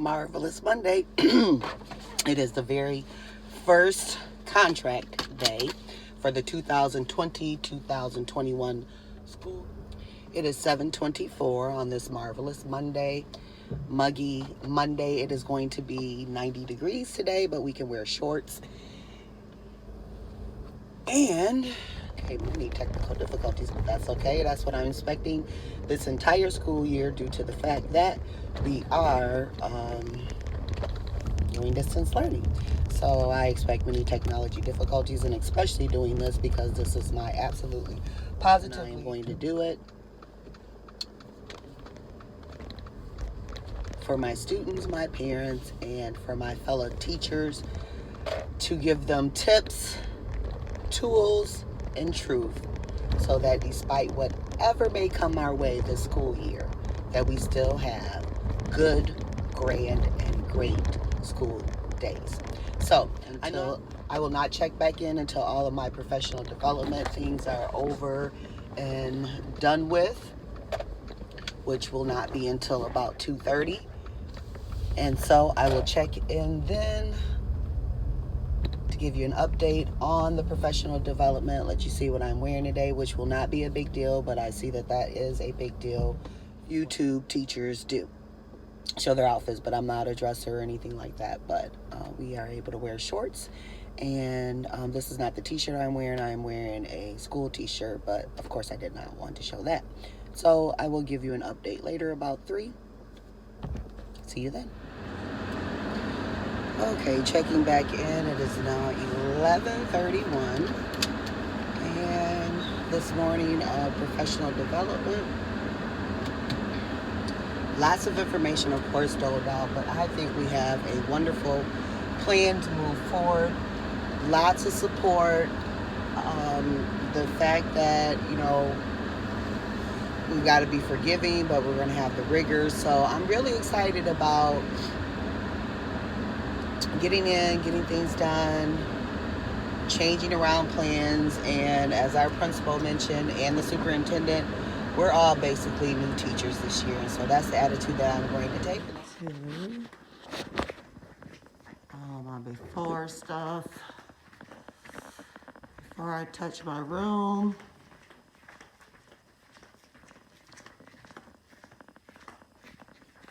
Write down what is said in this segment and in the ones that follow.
Marvelous Monday. It is the very first contract day for the 2020-2021 school. It is 7:24 on this marvelous Monday. Muggy Monday. It is going to be 90 degrees today, but we can wear shorts. And okay, we need technical difficulties, but that's okay. That's what I'm expecting this entire school year due to the fact that we are doing distance learning. So I expect many technology difficulties, and especially doing this because this is my absolutely positively I'm going to do it for my students, my parents, and for my fellow teachers to give them tips, tools, and truth, so that despite whatever may come our way this school year, that we still have good, grand, and great school days. So I will not check back in until all of my professional development things are over and done with, which will not be until about 2:30. And so I will check in then to give you an update on the professional development, let you see what I'm wearing today, which will not be a big deal, but I see that that is a big deal. YouTube teachers do show their outfits, but I'm not a dresser or anything like that. But we are able to wear shorts, and this is not the t-shirt I'm wearing. I'm wearing a school t-shirt, but of course I did not want to show that. So I will give you an update later about 3. See you then. Okay, checking back in. It is now 11:31, and this morning professional development. Lots of information, of course, doled out, but I think we have a wonderful plan to move forward. Lots of support. The fact that, we've got to be forgiving, but we're going to have the rigors. So I'm really excited about getting things done, changing around plans, and as our principal mentioned and the superintendent, we're all basically new teachers this year, and so that's the attitude that I'm going to take. All my before stuff. Before I touch my room.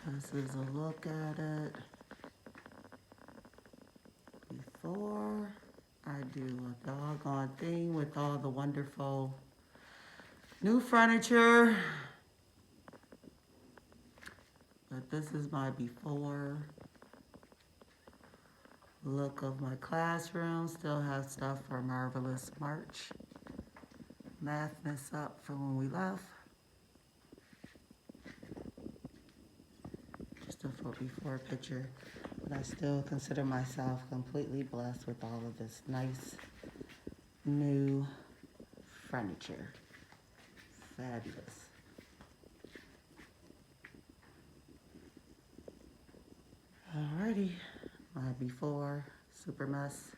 This is a look at it before I do a doggone thing with all the wonderful new furniture. But this is my before look of my classroom. Still have stuff for Marvelous March. Mathness up from when we left. Just a before picture. But I still consider myself completely blessed with all of this nice new furniture. Fabulous. Alrighty, my before, super mess.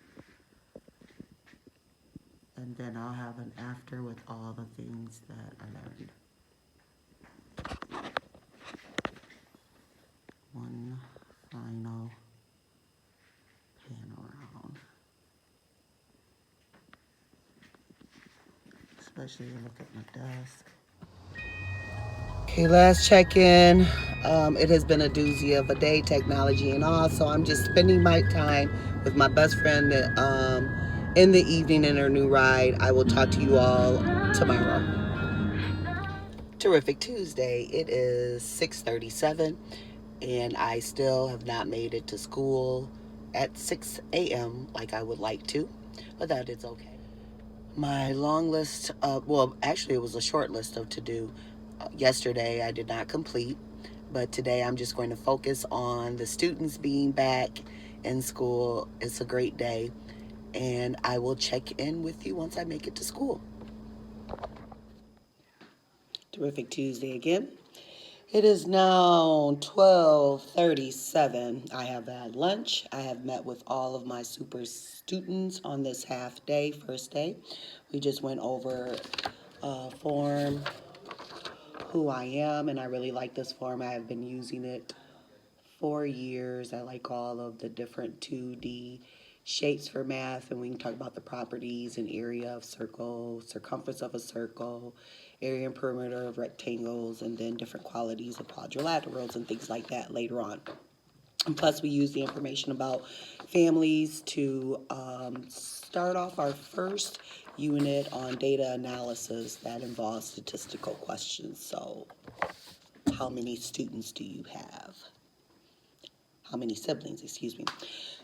And then I'll have an after with all the things that I learned. One final pan around. Especially look at my desk. Okay, last check-in. It has been a doozy of a day, technology and all, so I'm just spending my time with my best friend in the evening in her new ride. I will talk to you all tomorrow. Terrific Tuesday. It is 6:37, and I still have not made it to school at 6 a.m. like I would like to, but that is okay. My long list of, well, actually it was a short list of to-do. Yesterday I did not complete, but today I'm just going to focus on the students being back in school. It's a great day, and I will check in with you once I make it to school. Terrific Tuesday again. It is now 12:37. I have had lunch. I have met with all of my super students on this half day, first day. We just went over a form, who I am, and I really like this form. I have been using it 4 years. I like all of the different 2D shapes for math, and we can talk about the properties and area of circle, circumference of a circle, area and perimeter of rectangles, and then different qualities of quadrilaterals and things like that later on. And plus, we use the information about families to start off our first unit on data analysis that involves statistical questions. So, how many students do you have? How many siblings, excuse me.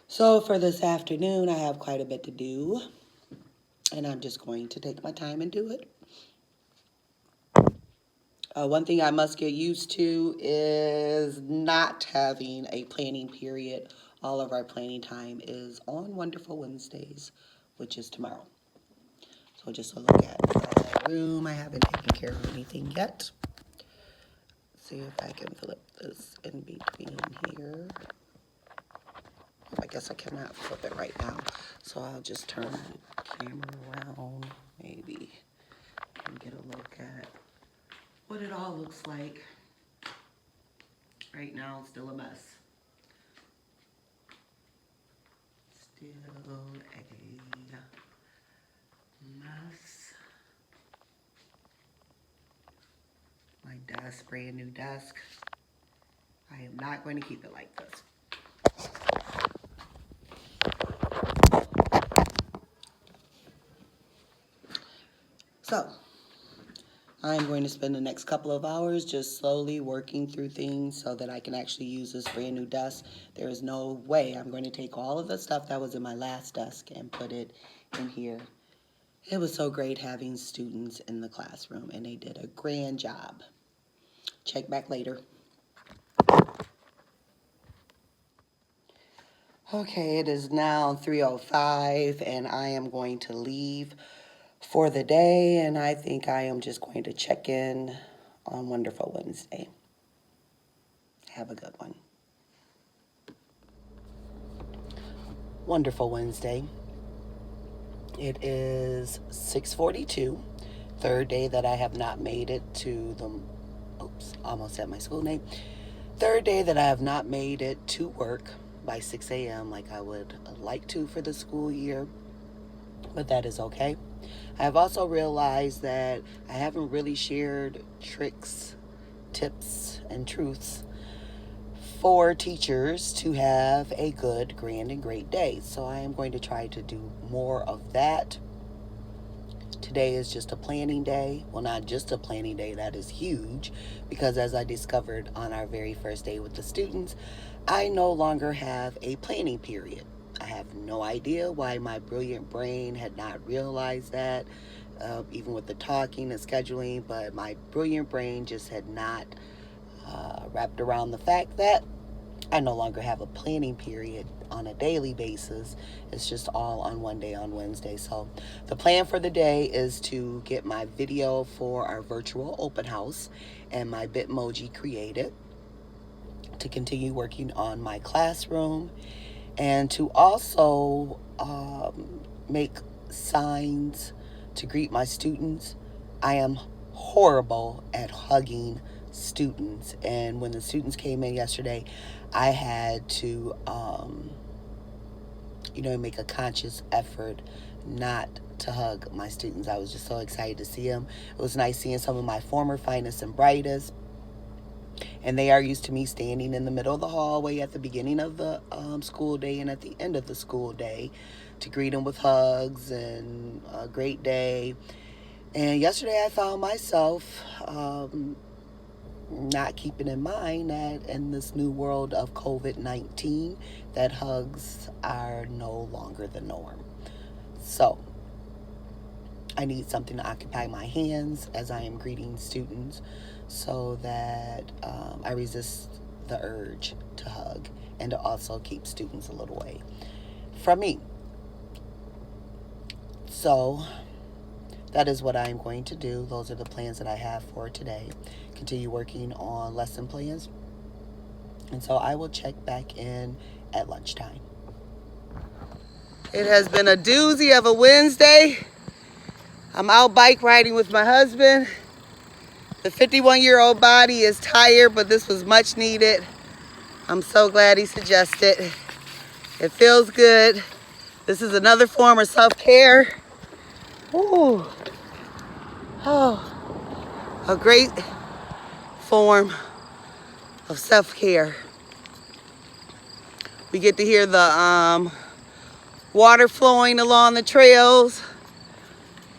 So for this afternoon, I have quite a bit to do, and I'm just going to take my time and do it. One thing I must get used to is not having a planning period. All of our planning time is on Wonderful Wednesdays, which is tomorrow. So just a look at the room. I haven't taken care of anything yet. See if I can flip this in between here. I guess I cannot flip it right now. So I'll just turn the camera around, maybe, and get a look at what it all looks like. Right now, it's still a mess. Still a mess. My desk, brand new desk. I am not going to keep it like this. So, I'm going to spend the next couple of hours just slowly working through things so that I can actually use this brand new desk. There is no way I'm going to take all of the stuff that was in my last desk and put it in here. It was so great having students in the classroom, and they did a grand job. Check back later. Okay, it is now 3:05, and I am going to leave for the day, and I think I am just going to check in on Wonderful Wednesday. Have a good one. Wonderful Wednesday. It is 6:42, third day that I have not made it to the, almost said my school name. Third day that I have not made it to work by 6 a.m. like I would like to for the school year, but that is okay. I have also realized that I haven't really shared tricks, tips, and truths for teachers to have a good, grand, and great day. So I am going to try to do more of that. Today is just a planning day. Well, not just a planning day, that is huge, because as I discovered on our very first day with the students, I no longer have a planning period. I have no idea why my brilliant brain had not realized that, even with the talking and scheduling, but my brilliant brain just had not wrapped around the fact that I no longer have a planning period on a daily basis. It's just all on one day on Wednesday. So the plan for the day is to get my video for our virtual open house and my Bitmoji created, to continue working on my classroom, and to also make signs to greet my students. I am horrible at hugging students, and when the students came in yesterday, I had to make a conscious effort not to hug my students. I was just so excited to see them. It was nice seeing some of my former finest and brightest, and they are used to me standing in the middle of the hallway at the beginning of the school day and at the end of the school day to greet them with hugs and a great day. And yesterday I found myself not keeping in mind that in this new world of COVID-19, that hugs are no longer the norm. So I need something to occupy my hands as I am greeting students, so that I resist the urge to hug and to also keep students a little way from me. So that is what I'm going to do. Those are the plans that I have for today. Continue working on lesson plans. And so I will check back in at lunchtime. It has been a doozy of a Wednesday. I'm out bike riding with my husband. The 51-year-old body is tired, but this was much needed. I'm so glad he suggested. It feels good. This is another form of self-care. Ooh. Oh, a great form of self-care. We get to hear the water flowing along the trails,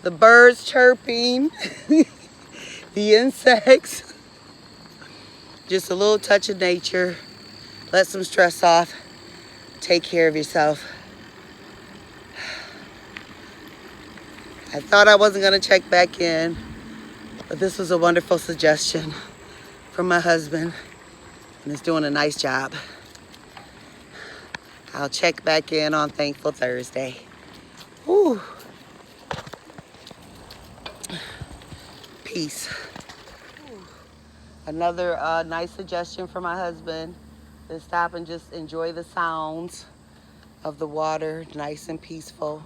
the birds chirping, the insects. Just a little touch of nature. Let some stress off. Take care of yourself. I thought I wasn't going to check back in, but this was a wonderful suggestion from my husband, and he's doing a nice job. I'll check back in on Thankful Thursday. Woo. Peace. Another nice suggestion from my husband is stop and just enjoy the sounds of the water, nice and peaceful.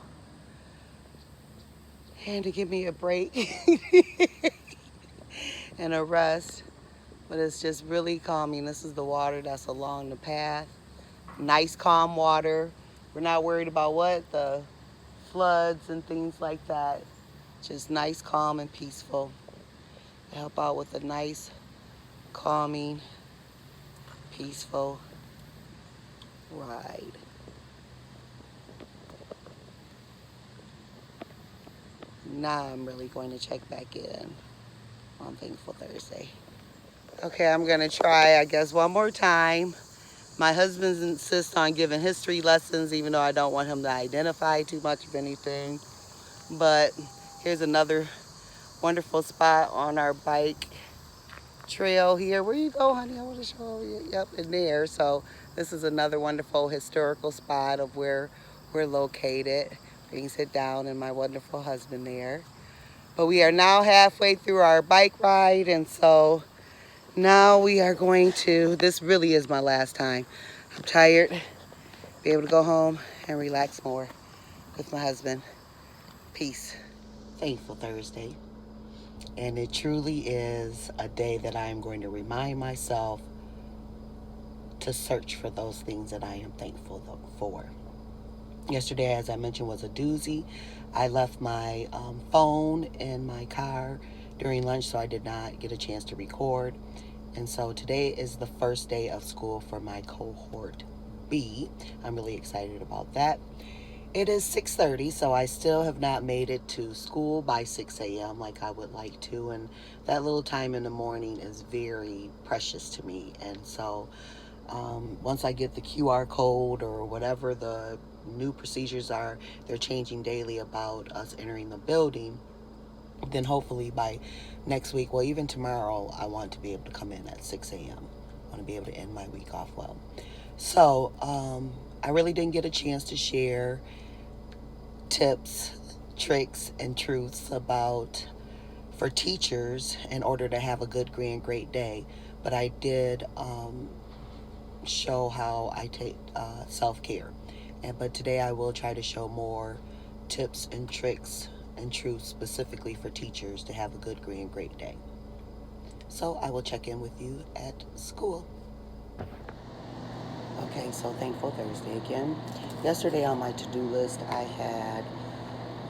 And to give me a break and a rest. But it's just really calming. This is the water that's along the path. Nice calm water. We're not worried about the floods and things like that. Just nice, calm, and peaceful. Help out with a nice, calming, peaceful ride. Now I'm really going to check back in on Thankful Thursday. Okay, I'm gonna try, I guess, one more time. My husband insists on giving history lessons, even though I don't want him to identify too much of anything. But here's another wonderful spot on our bike trail here. Where you go, honey? I want to show you. Yep, in there. So this is another wonderful historical spot of where we're located. We can sit down and my wonderful husband there. But we are now halfway through our bike ride, and so now we are going to, this really is my last time. I'm tired. Be able to go home and relax more with my husband. Peace. Thankful Thursday. And it truly is a day that I am going to remind myself to search for those things that I am thankful for. Yesterday, as I mentioned, was a doozy. I left my phone in my car during lunch, so I did not get a chance to record. And so today is the first day of school for my cohort B. I'm really excited about that. It is 6:30, so I still have not made it to school by 6 a.m. like I would like to. And that little time in the morning is very precious to me. And so once I get the QR code or whatever the new procedures are, they're changing daily about us entering the building, then hopefully by next week, well, even tomorrow, I want to be able to come in at 6 a.m. I want to be able to end my week off well. So I really didn't get a chance to share tips, tricks, and truths about for teachers in order to have a good, grand, great day. But I did show how I take self-care. But today I will try to show more tips and tricks and truths specifically for teachers to have a good, grand, great day. So I will check in with you at school. Okay, so Thankful Thursday again. Yesterday on my to-do list, I had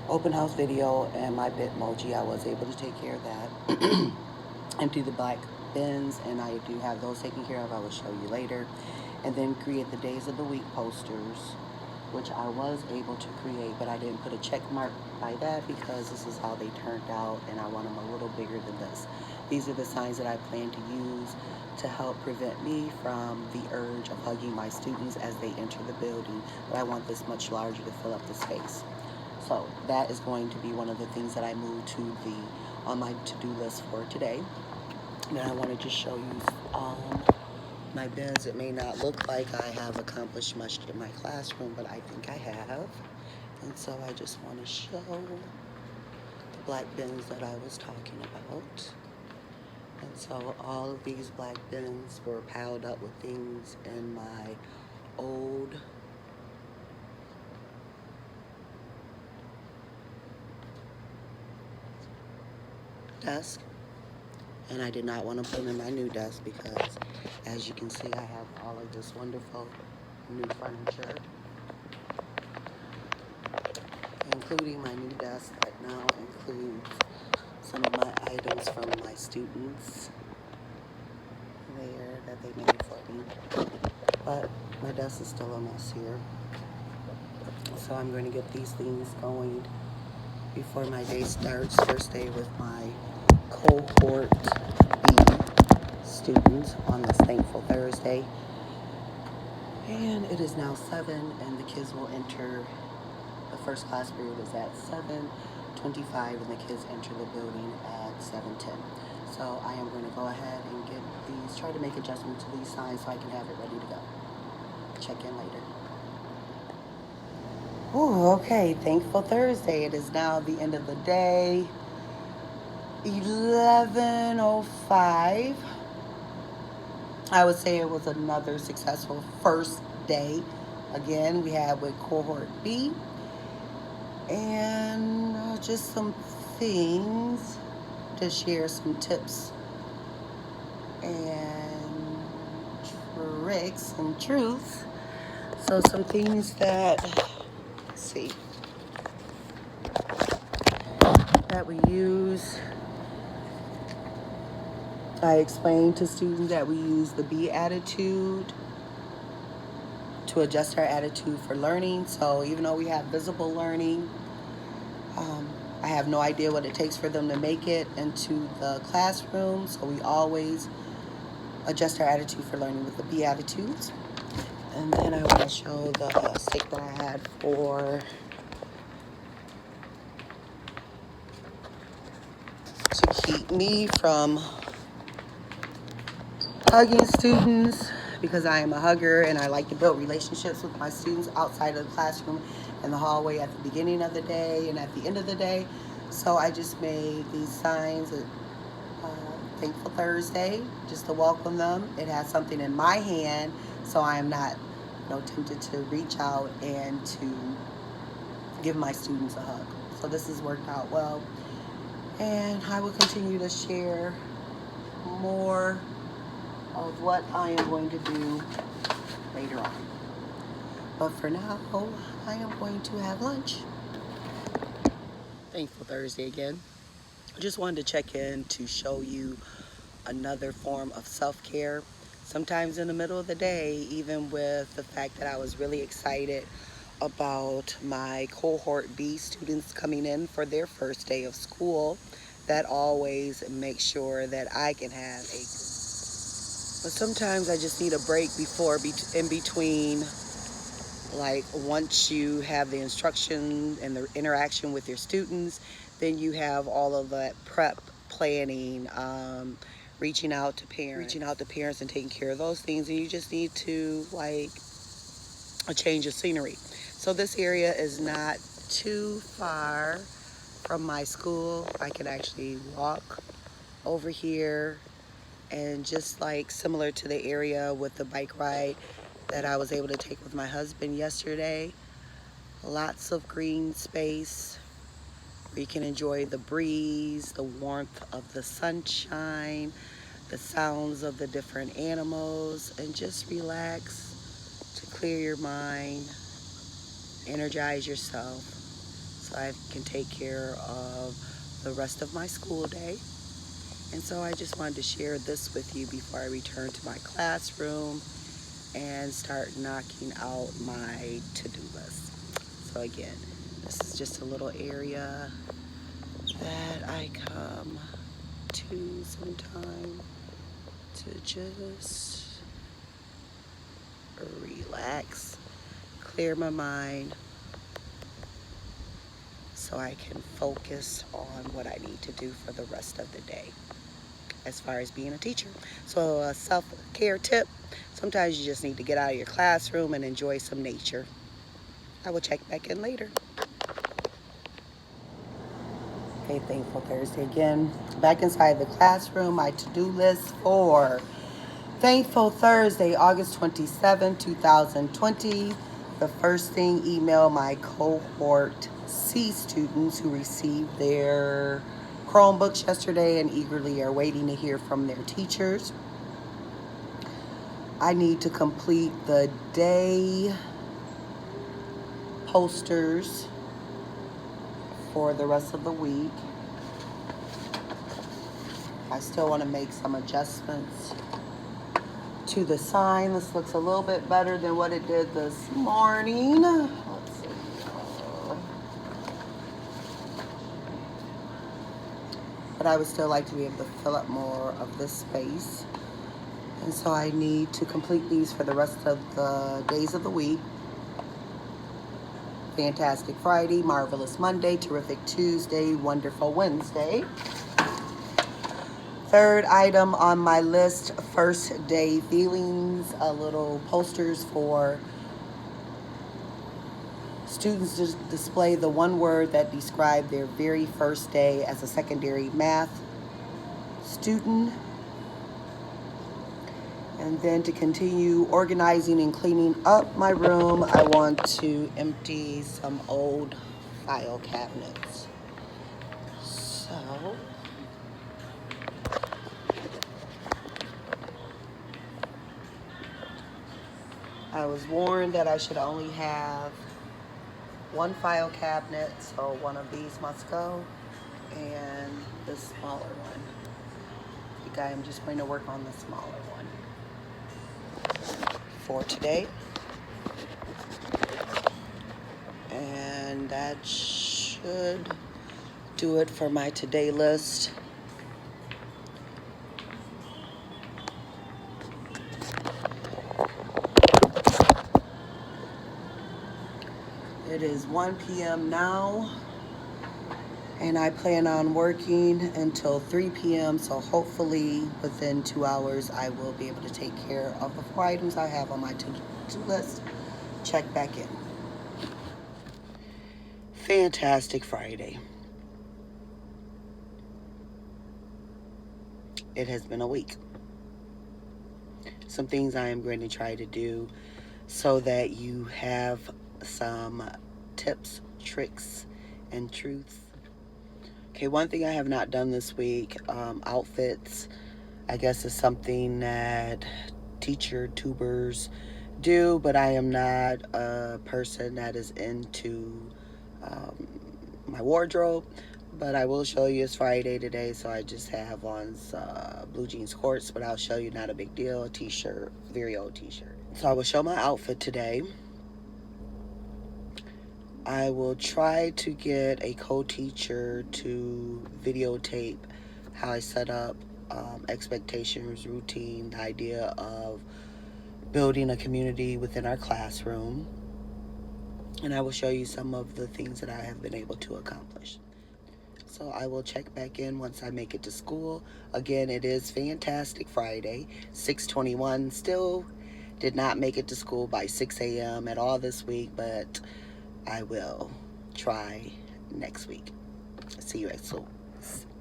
open house video and my Bitmoji. I was able to take care of that. Empty the black bins, and I do have those taken care of. I will show you later. And then create the days of the week posters, which I was able to create, but I didn't put a check mark by that because this is how they turned out, and I want them a little bigger than this. These are the signs that I plan to use to help prevent me from the urge of hugging my students as they enter the building, but I want this much larger to fill up the space. So that is going to be one of the things that I moved to on my to-do list for today. And I want to just show you my bins. It may not look like I have accomplished much in my classroom, but I think I have. And so I just want to show the black bins that I was talking about. And so all of these black bins were piled up with things in my old desk. And I did not want to put them in my new desk because, as you can see, I have all of this wonderful new furniture, including my new desk that now includes some of my items from my students there that they made for me. But my desk is still a mess here. So I'm going to get these things going before my day starts. First day with my cohort B students on this thankful Thursday. And it is now 7 and the kids will enter, the first class period is at 7:25 and the kids enter the building at 7:10. So I am going to go ahead and get these, try to make adjustments to these signs so I can have it ready to go. Check in later. Ooh, okay, thankful Thursday. It is now the end of the day, 11:05. I would say it was another successful first day. Again, we had with cohort B. And just some things to share, some tips and tricks and truths. So some things that, let's see, that we use. I explained to students that we use the B attitude to adjust our attitude for learning. So even though we have visible learning, I have no idea what it takes for them to make it into the classroom. So we always adjust our attitude for learning with the B attitudes. And then I want to show the stick that I had to keep me from hugging students, because I am a hugger and I like to build relationships with my students outside of the classroom, in the hallway, at the beginning of the day and at the end of the day. So I just made these signs of Thankful Thursday just to welcome them. It has something in my hand, so I am not tempted to reach out and to give my students a hug. So this has worked out well, and I will continue to share more of what I am going to do later on. But for now, I am going to have lunch. Thankful Thursday again. I just wanted to check in to show you another form of self-care. Sometimes in the middle of the day, even with the fact that I was really excited about my cohort B students coming in for their first day of school, that always makes sure that I can have a good. But sometimes I just need a break in between, like once you have the instruction and the interaction with your students, then you have all of that prep planning, reaching out to parents and taking care of those things, and you just need to like a change of scenery. So this area is not too far from my school. I can actually walk over here, and just like similar to the area with the bike ride that I was able to take with my husband yesterday, lots of green space where you can enjoy the breeze, the warmth of the sunshine, the sounds of the different animals, and just relax to clear your mind, energize yourself, so I can take care of the rest of my school day. And so I just wanted to share this with you before I return to my classroom and start knocking out my to-do list. So again, this is just a little area that I come to sometime to just relax, clear my mind, so I can focus on what I need to do for the rest of the day as far as being a teacher. So a self-care tip, sometimes you just need to get out of your classroom and enjoy some nature. I will check back in later. Okay, Thankful Thursday again. Back inside the classroom, my to-do list for Thankful Thursday, August 27, 2020. The first thing, email my cohort C students who received their Chromebooks yesterday and eagerly are waiting to hear from their teachers. I need to complete the day posters for the rest of the week. I still want to make some adjustments to the sign. This looks a little bit better than what it did this morning. Let's see. But I would still like to be able to fill up more of this space. And so I need to complete these for the rest of the days of the week. Fantastic Friday, Marvelous Monday, Terrific Tuesday, Wonderful Wednesday. Third item on my list, first day feelings, little posters for students to display the one word that described their very first day as a secondary math student. And then to continue organizing and cleaning up my room, I want to empty some old file cabinets. So I was warned that I should only have one file cabinet, so one of these must go, and the smaller one. I think I am just going to work on the smaller one for today. And that should do it for my today list. It is 1 p.m. now, and I plan on working until 3 p.m. So hopefully within 2 hours I will be able to take care of the 4 items I have on my to-do list. Check back in. Fantastic Friday. It has been a week. Some things I am going to try to do so that you have some tips, tricks, and truths. Okay, one thing I have not done this week, outfits, I guess is something that teacher tubers do, but I am not a person that is into my wardrobe. But I will show you, it's Friday today, so I just have on blue jeans shorts, but I'll show you, not a big deal, a t-shirt, very old t-shirt. So I will show my outfit today. I will try to get a co-teacher to videotape how I set up expectations, routine, the idea of building a community within our classroom. And I will show you some of the things that I have been able to accomplish. So I will check back in once I make it to school. Again, it is Fantastic Friday, 6:21. Still did not make it to school by 6 a.m. at all this week, but I will try next week. See you at school.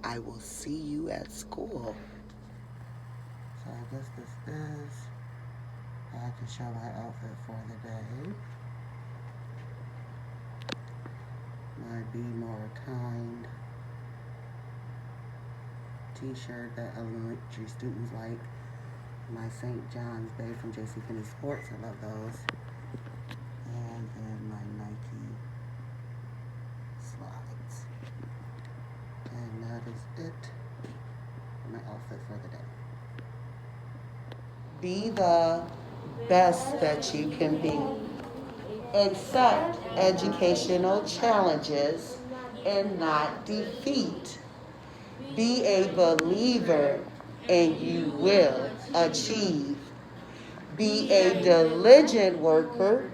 I will see you at school. So I guess this is, I can show my outfit for the day. My Be More Kind t-shirt that elementary students like. My St. John's Bay from JCPenney Sports, I love those. And then my Nike slides. And that is it for my outfit for the day. Be the best that you can be. Accept educational challenges and not defeat. Be a believer and you will achieve. Be a diligent worker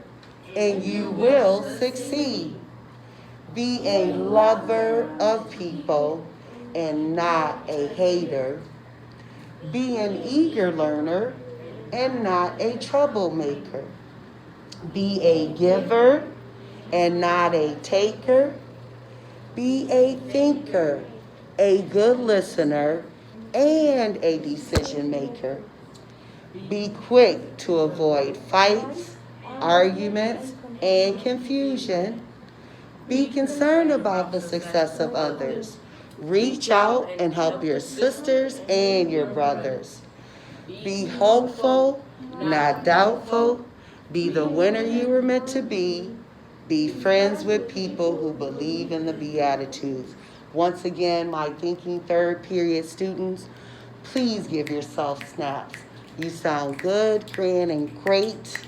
and you will succeed. Be a lover of people and not a hater. Be an eager learner and not a troublemaker. Be a giver and not a taker. Be a thinker, a good listener, and a decision maker. Be quick to avoid fights, arguments, and confusion. Be concerned about the success of others. Reach out and help your sisters and your brothers. Be hopeful, not doubtful. Be the winner you were meant to be. Be friends with people who believe in the Beatitudes. Once again, my thinking third period students, please give yourself snaps. You sound good, grand, and great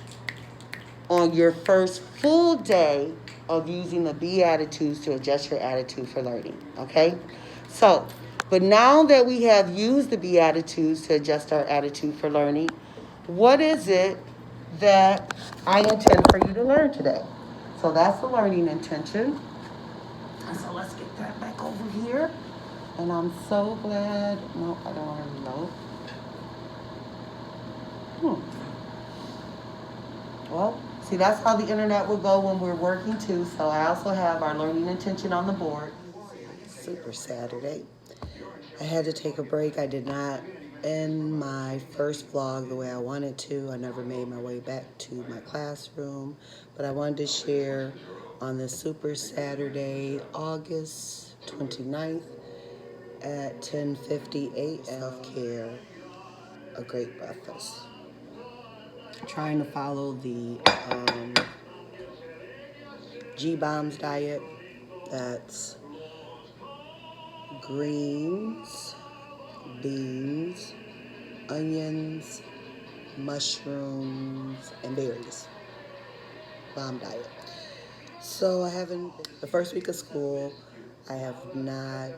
on your first full day of using the Beatitudes to adjust your attitude for learning, okay? So, but now that we have used the Beatitudes to adjust our attitude for learning, what is it that I intend for you to learn today? So that's the learning intention. So let's get that back over here. And I'm so glad, no, I don't want to reload. Well, see, that's how the internet will go when we're working too. So I also have our learning intention on the board. Super Saturday. I had to take a break. I did not end my first vlog the way I wanted to. I never made my way back to my classroom. But I wanted to share on this Super Saturday, August 29th at 10:58, self-care, a great breakfast. Trying to follow the G-Bombs diet. That's greens, beans, onions, mushrooms, and berries. Bomb diet. So I haven't, the first week of school, I have not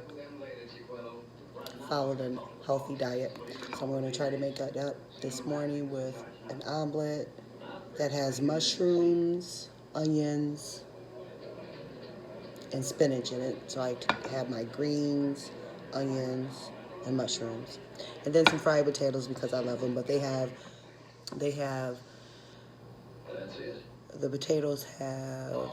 followed a healthy diet. So I'm going to try to make that up this morning with an omelet that has mushrooms, onions, and spinach in it. So I have my greens, onions, and mushrooms. And then some fried potatoes because I love them. But the potatoes have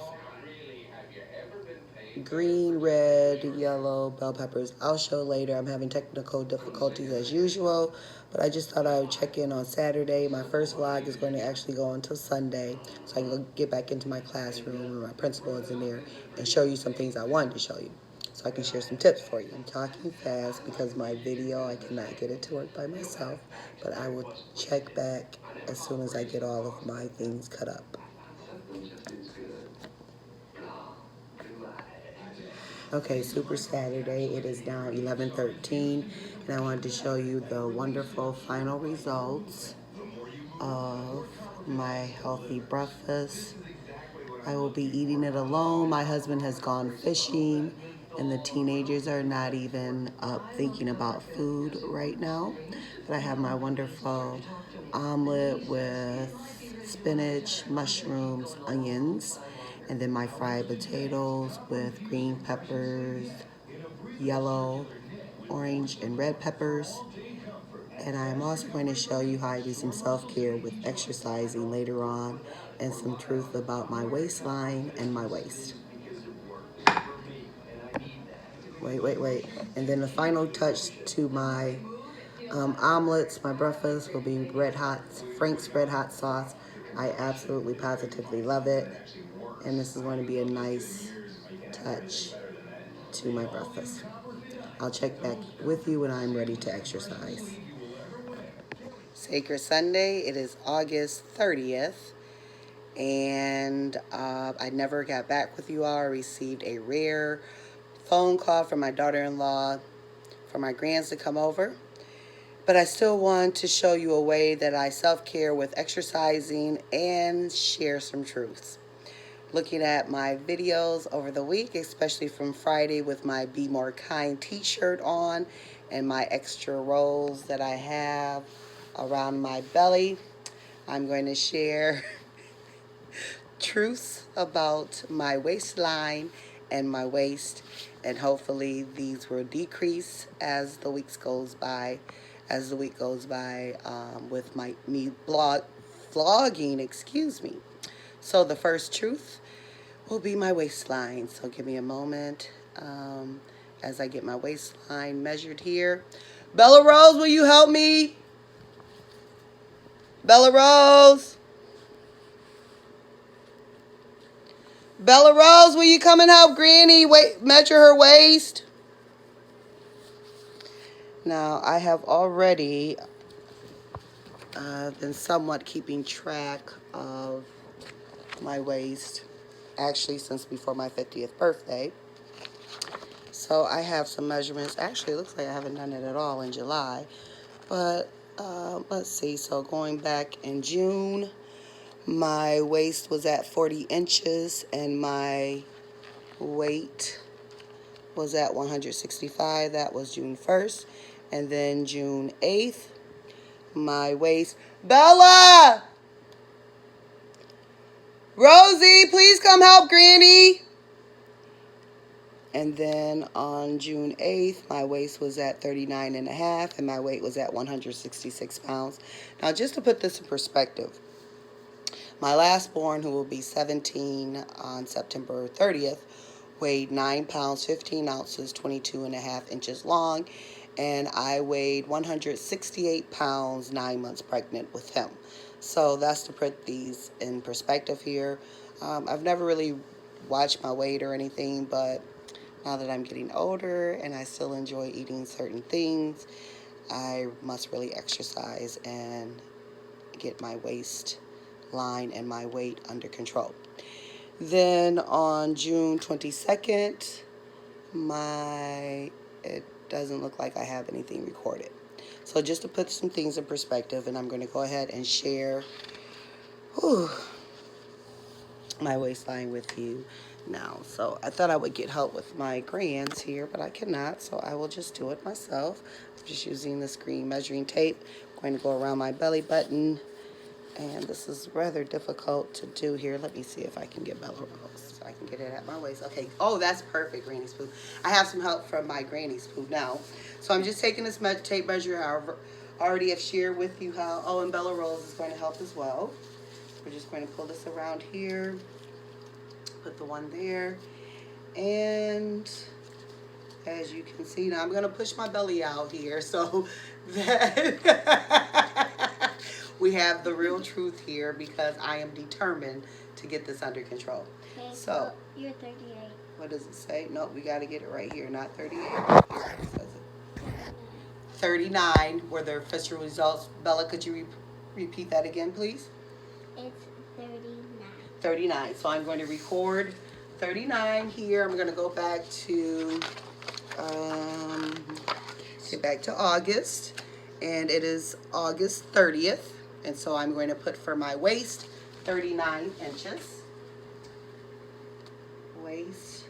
green, red, yellow bell peppers. I'll show later. I'm having technical difficulties as usual, but I just thought I would check in on Saturday. My first vlog is going to actually go until Sunday, so I can get back into my classroom where my principal is in there and show you some things I wanted to show you, so I can share some tips for you. I'm talking fast because my video, I cannot get it to work by myself, but I will check back as soon as I get all of my things cut up. Okay, Super Saturday, it is now 11:13, and I wanted to show you the wonderful final results of my healthy breakfast. I will be eating it alone. My husband has gone fishing, and the teenagers are not even up thinking about food right now. But I have my wonderful omelet with spinach, mushrooms, onions, and then my fried potatoes with green peppers, yellow, orange, and red peppers. And I am also going to show you how I do some self-care with exercising later on and some truth about my waistline and my waist. Wait. And then the final touch to my omelets, my breakfast, will be Frank's Red Hot sauce. I absolutely positively love it. And this is going to be a nice touch to my breakfast. I'll check back with you when I'm ready to exercise. Sacred Sunday, it is August 30th, and I never got back with you all. I received a rare phone call from my daughter-in-law for my grands to come over, but I still want to show you a way that I self-care with exercising and share some truths. Looking at my videos over the week, especially from Friday with my Be More Kind t-shirt on and my extra rolls that I have around my belly, I'm going to share truths about my waistline and my waist, and hopefully these will decrease as the week goes by. With me vlogging, excuse me. So the first truth will be my waistline. So give me a moment as I get my waistline measured here. Bella Rose, will you help me? Bella Rose. Bella Rose, will you come and help Granny measure her waist? Now, I have already been somewhat keeping track of my waist, actually since before my 50th birthday. So I have some measurements. Actually, it looks like I haven't done it at all in July. But let's see. So going back in June, my waist was at 40 inches and my weight was at 165. That was June 1st. And then June 8th, my waist. Bella! Rosie, please come help Granny. And then on June 8th, my waist was at 39 and a half and my weight was at 166 pounds. Now, just to put this in perspective, my last born, who will be 17 on September 30th, weighed 9 pounds, 15 ounces, 22 and a half inches long, and I weighed 168 pounds 9 months pregnant with him. So that's to put these in perspective here. I've never really watched my weight or anything, but now that I'm getting older and I still enjoy eating certain things, I must really exercise and get my waist line and my weight under control. Then on June 22nd, it doesn't look like I have anything recorded. So just to put some things in perspective, and I'm going to go ahead and share my waistline with you now. So I thought I would get help with my grands here, but I cannot, so I will just do it myself. I'm just using this green measuring tape. I'm going to go around my belly button, and this is rather difficult to do here. Let me see if I can get Bella Rose. I can get it at my waist. Okay. Oh, that's perfect, Granny Spoon. I have some help from my Granny Spoon now. So I'm just taking this tape measure. I already have shared with you how. Oh, and Bella Rose is going to help as well. We're just going to pull this around here. Put the one there. And as you can see, now I'm going to push my belly out here so that we have the real truth here, because I am determined to get this under control. Okay, so you're 38. What does it say? Nope, we got to get it right here. Not 38. Here it says it. 39 were the official results. Bella, could you repeat that again, please? It's 39. 39. So I'm going to record 39 here. I'm going to go back to August, and it is August 30th. And so I'm going to put for my waist 39 inches. Waist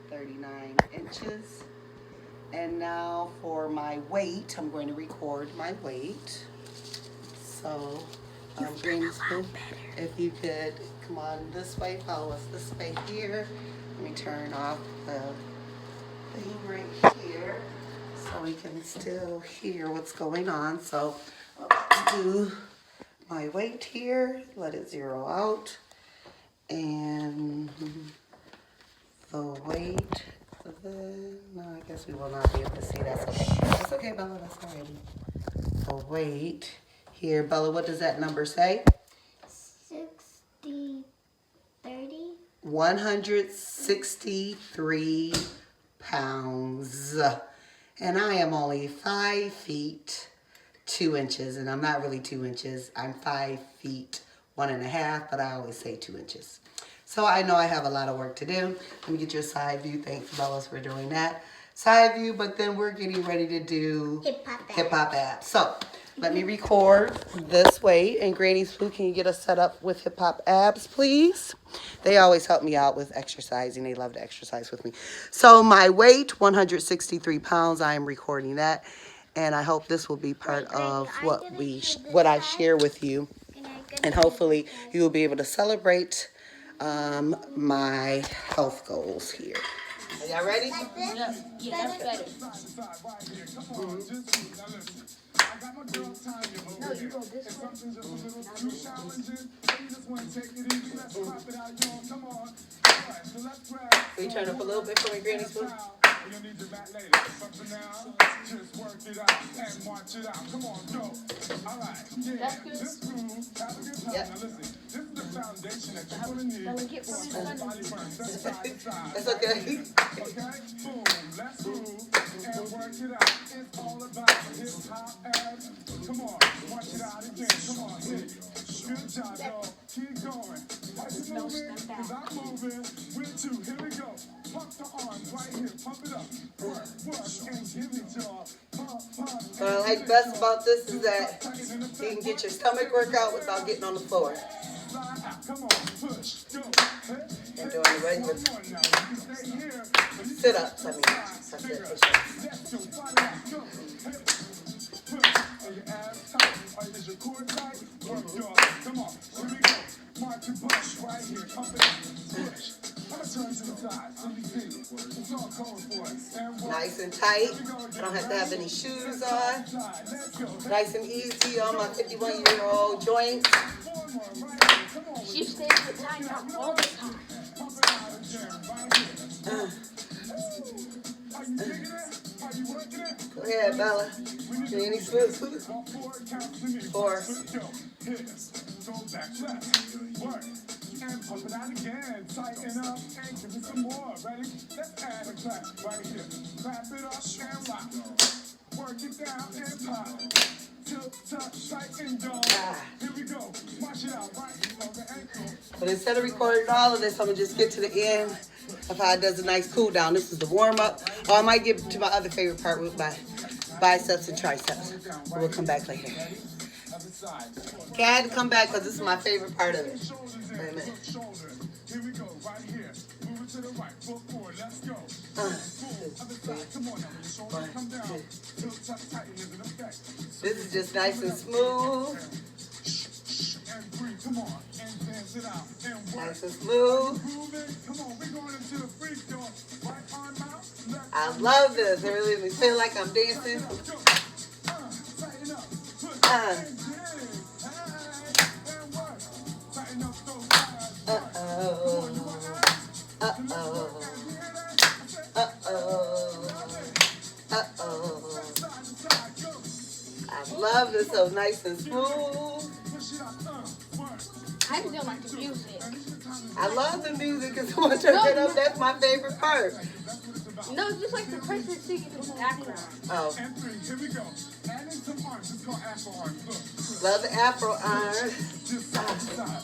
39 inches. And now for my weight, I'm going to record my weight. So, Granny Spoon, if you could come on this way, follow us this way here. Let me turn off the thing right here so we can still hear what's going on. So I'll do my weight here, let it zero out, and the weight. No, I guess we will not be able to see. That's okay. That's okay, Bella. That's all right. The weight here, Bella. What does that number say? 163 pounds. And I am only 5 feet 2 inches, and I'm not really 2 inches. I'm 5 feet 1.5, but I always say 2 inches. So I know I have a lot of work to do. Let me get your side view. Thanks, Bellas, for doing that. Side view, but then we're getting ready to do hip hop abs. So let me record this way. And Granny Spoon, can you get us set up with hip hop abs, please? They always help me out with exercising. They love to exercise with me. So my weight, 163 pounds. I am recording that. And I hope this will be part of what I share with you. And hopefully you will be able to celebrate my health goals here. Are y'all ready? Yeah, that's better. No, you go this way. Will you turn up a little bit for me, Granny Spoon? That's good. Yep. That's okay. Work it out. It's all about hip hop and come on, watch it out again. Come on, hit. Good job, y'all. Keep going. Watch it moving, cause I'm moving. With two, here we go. Pump the arms right here. Pump it up. Work, and give it, y'all. Pump. What I like best about this is that you can get your stomach workout without getting on the floor. Come on, push, go. And doing the regular sit-ups, I mean, that's it, push-ups. Your ass tight, or is your core tight? Work, y'all. Come on, here we go. Mark your push right here. Pump it up. Push. I'm gonna turn to the side. Let me see. It's all going for it. And work. Nice and tight. I don't have to have any shoes on. Nice and easy on my 51-year-old joints. She stays with time all the time. Go ahead, Bella. Do any smooth? 4. Go back left. Work. And pump it out again. Tighten up and give it some more. Ready? Let's add a clap right here. Clap it up and lock. Work it down and pop. Tilt, touch, tighten, y'all. Here we go. Watch it out right on the ankle. But instead of recording all of this, I'm going to just get to the end of how it does a nice cool down. This is the warm-up. Or I might get to my other favorite part with my biceps and triceps. But we'll come back later. Okay, I had to come back because this is my favorite part of it. Wait a minute. Here we go, right here. Move it to the right, foot forward, let's go. Other side, come on now, when your shoulders come down. Tilt, tuck, tighten is an effect. This is just nice and smooth. And breathe, come on, and dance it out. And work. Nice and smooth. Moving, come on, we're going into the free throw. Right arm out, left I love this. It really makes me feel like I'm dancing. go. Tighten up, push, Uh. and dig. And work. Tighten up those thighs. Uh-oh. Uh-oh. Uh-oh. Uh-oh. I love this. So nice and smooth. I just don't like the music. I love the music because someone turned it up. That's my favorite part. No, it's just like the person singing in the background. Oh, And 3, here we go. Adding some arms, it's called afro arms. Look, love the afro iron. just side to side.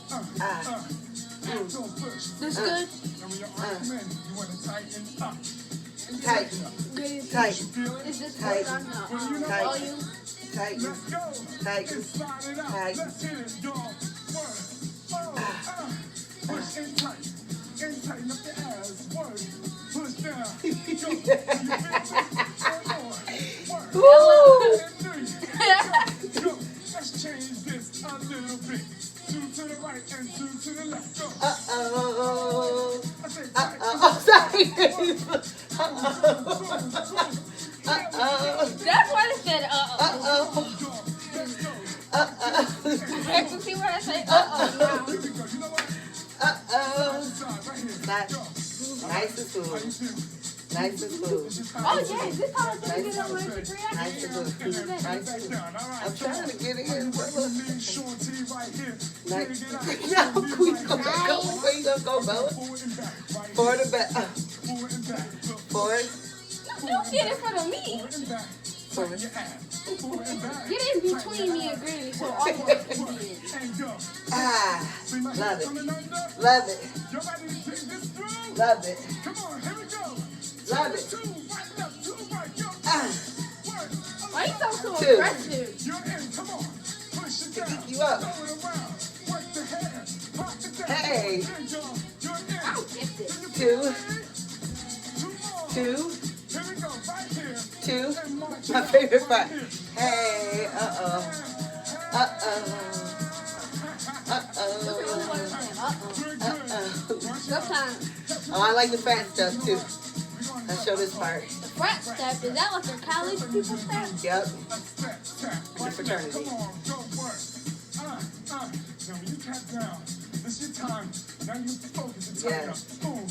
And don't push. This good? And when your arms come in, you want to tighten up. Tight, Good. tight, Feel it? Is this Tight. work on the Tight. volume? tight, Let's go. tight, And slide it out. tight. Let's hit it, y'all. Work. Push and tight. And tighten up the ass. Work. Push down. Go. You feel it? One more. Work. Woo! And 3. Go. Let's change this a little bit. 2 to the right and 2 to the left. Go. Uh-oh. I said tight. Uh-oh. I'm sorry. Uh-oh. That's why they said uh-oh. Uh-oh. Let's go. Uh-oh. You can see where I say uh-oh now. Here we go. You know what? Uh-oh. Side right here. Nice. Go. Nice and smooth. Nice and smooth. Oh, yeah, this how I do get on my Nice reaction. and smooth. Nice and smooth. I'm trying to get in. Brother. Nice. No, we gonna go. Where you gonna go, Bella? Forward and back. Forward. You get it for the me. Forward. Get in between me and Granny so all of us can be in. Ah. Love it. Love it. Love it. Come on, here we go. Love it. 2, right, left, 2, right, go. Ah. Work. Why you so Two. aggressive? You're in, come on. Push it down. Pick you up. Throw it around. Work the hair. Pop it down. Hey. There you go. You're in. I don't get this. 2, 2 more. 2, Here we go, right here. 2. And march it My out. favorite part. Right here. Hey. Uh-oh. Uh-oh. Look at Uh-oh. who was saying uh-oh. Good, good. Uh-oh. Sometimes Oh, I like the fat stuff too. Let's show this part. the frat step, is that like their college people step? Yep. Step, tap. It's a fraternity. Come on, go work. Now when you tap down, this your time. Now you focus and tighten Yeah. up. Boom.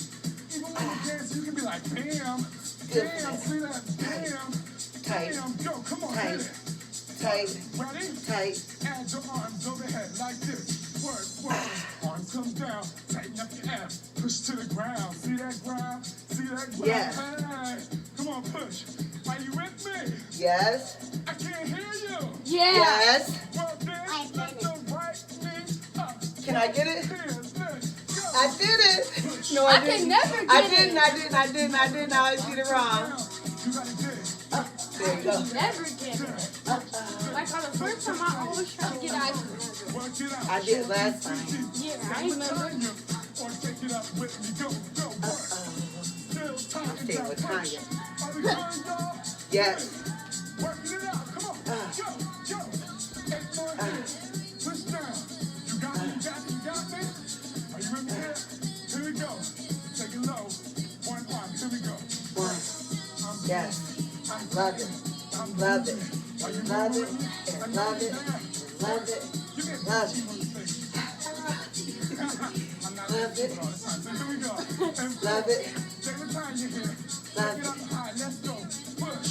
Even when you dance, you can be like, bam, bam, see that? Bam, Tight. bam, go, come on, Tight. hit it. Tight. Ready? Tight. Add your arms overhead like this. Work, work. Arms come down, tighten up your abs. Push to the ground. See that ground? See that ground? Yeah. Hey, come on, push. Right Are you with me? Yes. I can't hear you. Yeah. Yes. Well, then, let the right knee up. Can I get it? Here's this. Go. I did it. No, I I didn't. can never get I it. didn't. I did. Now I did it wrong. You gotta get it. There you go. Never get it. Like on the first time, I always try to get ice cream. Work it out. I did last time. Yeah, I remember. Or take it up with me. Go, go, work. Still talking Stay with that Tanya. Are we going, y'all? Yes. Working it out. Come on. Go, go. 8 more hits. Push down. You got me, you got me, you got me. Are you with me here? Here we go. Take it low. 1 arm. Here we go. One. Yes. Love it. Love it. Love it. Love it. Love it. Love it. Love it. Here we go. Love it. Take the time you here. Love Get it. up high. Let's go. Push.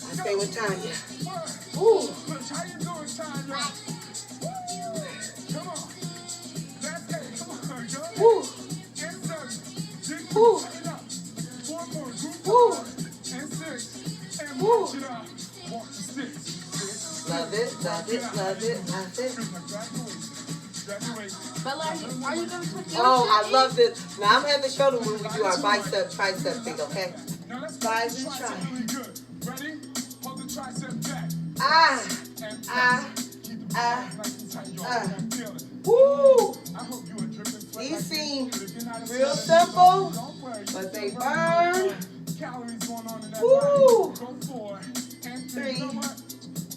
I stay with Tanya. Work. Ooh. Push. How you doing, Tanya? Come on. That's it. Come on, girl. Woo. Insert. Dig Woo. it up. 4 more. Group Woo. 4 and 6. And Woo. march it up. Walk to 6. Love it. Love it. Love it. Love it. Graduation. But like, are you gonna put the Oh, other I love this. Now I'm having to show them when we do our bicep, tricep thing, okay? Now let's Biceps go. and Tricep try. really good. Ready? Hold the tricep back. Ah. And Ah. keep the Ah. balls nice and tight. Y'all Ah. don't feel it. Woo. I hope you are dripping sweat. These like seem this. If you're not a real sweater, simple, don't worry. but they Burn burn. calories going on in that Woo. body. Go 4 and 3. 3. You know what?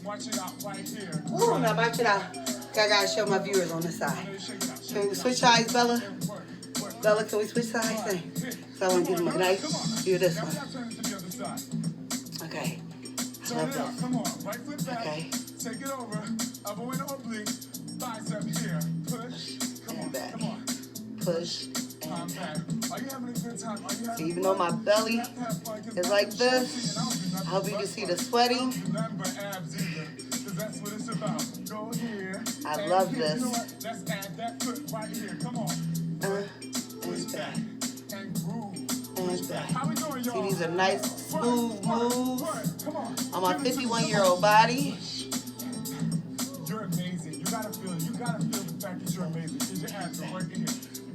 Watch it out right here. Ooh, now watch it out. I gotta show my viewers on this side. Shake it out. Can we switch sides, Bella? Work, work. Bella, can we switch sides? Thing. So I want to give them a nice view of this Now one. we gotta turn it to the other side. Okay. I Turn love it up. this. Come on. Right foot back. Okay. Take it over. Elbow in oblique. Bicep here. Push. Come on. And back. Come on. Push. Time back. Are you having a good time? Are you having Even though my belly have fun? 'Cause is I'm like short this, and I don't do nothing I hope you but can see fun. the sweating. Nothing but abs either. 'Cause that's what it's about. Go here. I and love here. this. You know what? Let's add that foot right here. Come on. Push And back. back. And groove. And back. How we doing, y'all? See, these are nice, smooth moves Come on. on my Give it to me. 51-year-old body. You're amazing. You gotta feel it. You gotta feel the fact that you're amazing. Because your abs are working here.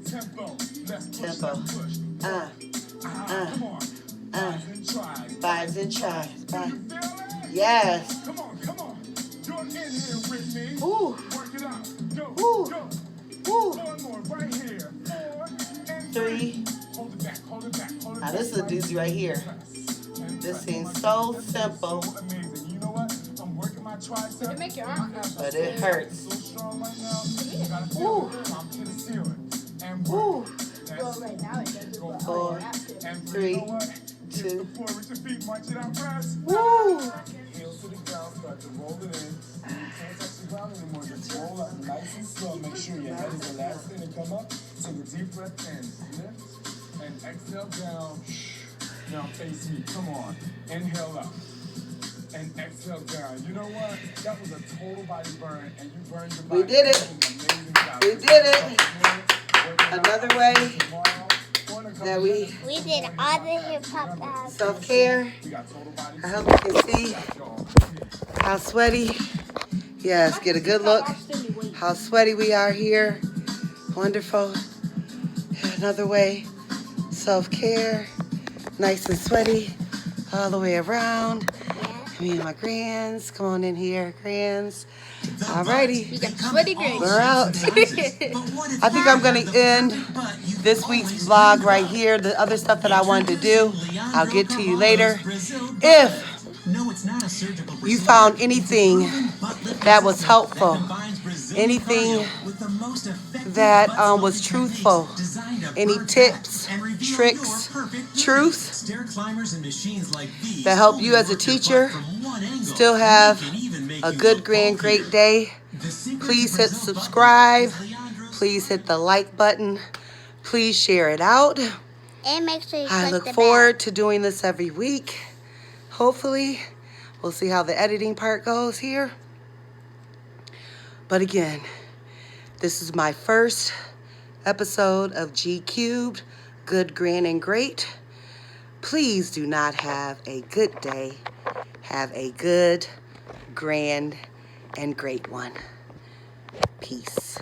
Tempo. Let's push. Tempo. Let's push. Come on. Fives and tries. Fives and tries. You Five. feel it? Yes. Come on, come on. You're in here with me. Ooh. Work it out. Go, Ooh. go. Woo. 4 more right here. 4 and 3. Hold it back, hold it back, hold it Now back. this is a doozy right here. This seems so simple, So amazing. You know what? I'm working my tricep. It make your arm My abs are but it hurts. so strong right now. You gotta feel Ooh. it. Top to the ceiling. And Woo. work. That's Well, right now it does it, Go but 4, and 3, you know what? Hit 2. the floor with your feet, march it out, press. Woo. Heels to the ground, start to roll it in. You can't touch the ground anymore, just roll up nice and slow. Make sure your head is the last thing to come up. Take a deep breath in, lift, and exhale down. Now face me, come on. Inhale up, and exhale down. You know what? That was a total body burn, and you burned your body. We did it. That was an amazing job. We did it. Working out Another way tomorrow, or in a couple that we We did all the hip hop abs. self-care. We got total body. I hope you can see how sweaty. Yes, get a good look how sweaty we are here. Wonderful. Another way, self-care, nice and sweaty all the way around. Me and my grands, come on in here, grands. Alrighty, You got sweaty grades. we're out. I think I'm gonna end this week's vlog right here. The other stuff that I wanted to do, I'll get to you later. If you found anything that was helpful, anything that was truthful, any tips, tricks, truth that help you as a teacher still have a good, grand, great day, please hit subscribe. Please hit the like button. Please share it out. And make sure you I click look the forward to doing this every week. Hopefully, we'll see how the editing part goes here. But again, this is my first episode of G Cubed, Good, Grand, and Great. Please do not have a good day Have a good, grand, and great one. Peace.